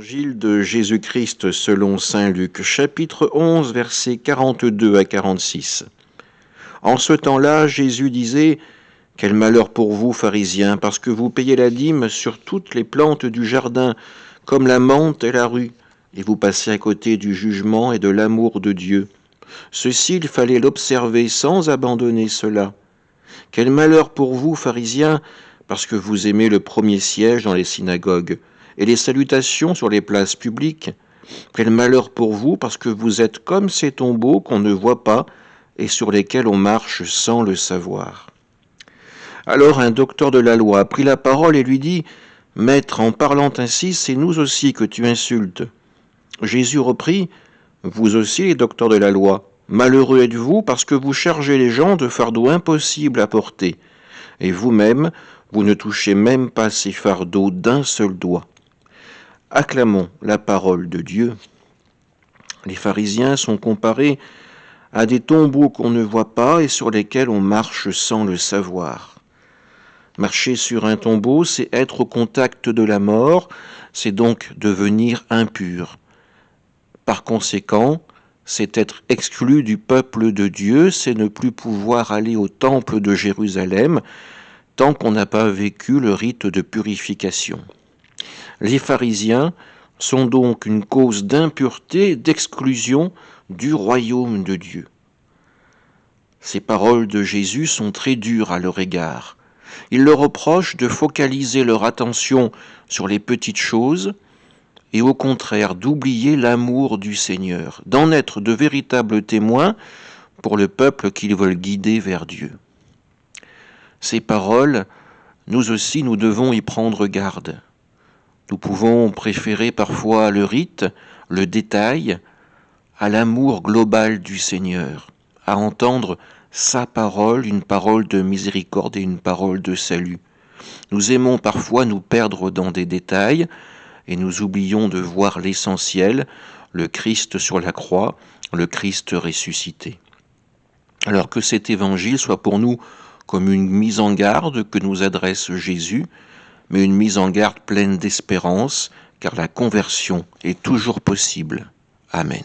Évangile de Jésus-Christ selon saint Luc, chapitre 11, versets 42 à 46. En ce temps-là, Jésus disait : « Quel malheur pour vous, pharisiens, parce que vous payez la dîme sur toutes les plantes du jardin, comme la menthe et la rue, et vous passez à côté du jugement et de l'amour de Dieu. Ceci, il fallait l'observer sans abandonner cela. Quel malheur pour vous, pharisiens, parce que vous aimez le premier siège dans les synagogues et les salutations sur les places publiques. Quel malheur pour vous, parce que vous êtes comme ces tombeaux qu'on ne voit pas et sur lesquels on marche sans le savoir. » Alors un docteur de la loi prit la parole et lui dit : « Maître, en parlant ainsi, c'est nous aussi que tu insultes. » Jésus reprit : « Vous aussi, les docteurs de la loi, malheureux êtes-vous parce que vous chargez les gens de fardeaux impossibles à porter, et vous-même, vous ne touchez même pas ces fardeaux d'un seul doigt. » Acclamons la parole de Dieu. Les pharisiens sont comparés à des tombeaux qu'on ne voit pas et sur lesquels on marche sans le savoir. Marcher sur un tombeau, c'est être au contact de la mort, c'est donc devenir impur. Par conséquent, c'est être exclu du peuple de Dieu, c'est ne plus pouvoir aller au temple de Jérusalem tant qu'on n'a pas vécu le rite de purification. Les pharisiens sont donc une cause d'impureté, d'exclusion du royaume de Dieu. Ces paroles de Jésus sont très dures à leur égard. Il leur reproche de focaliser leur attention sur les petites choses et au contraire d'oublier l'amour du Seigneur, d'en être de véritables témoins pour le peuple qu'ils veulent guider vers Dieu. Ces paroles, nous aussi, nous devons y prendre garde. Nous pouvons préférer parfois le rite, le détail, à l'amour global du Seigneur, à entendre sa parole, une parole de miséricorde et une parole de salut. Nous aimons parfois nous perdre dans des détails et nous oublions de voir l'essentiel, le Christ sur la croix, le Christ ressuscité. Alors que cet évangile soit pour nous comme une mise en garde que nous adresse Jésus, mais une mise en garde pleine d'espérance, car la conversion est toujours possible. Amen.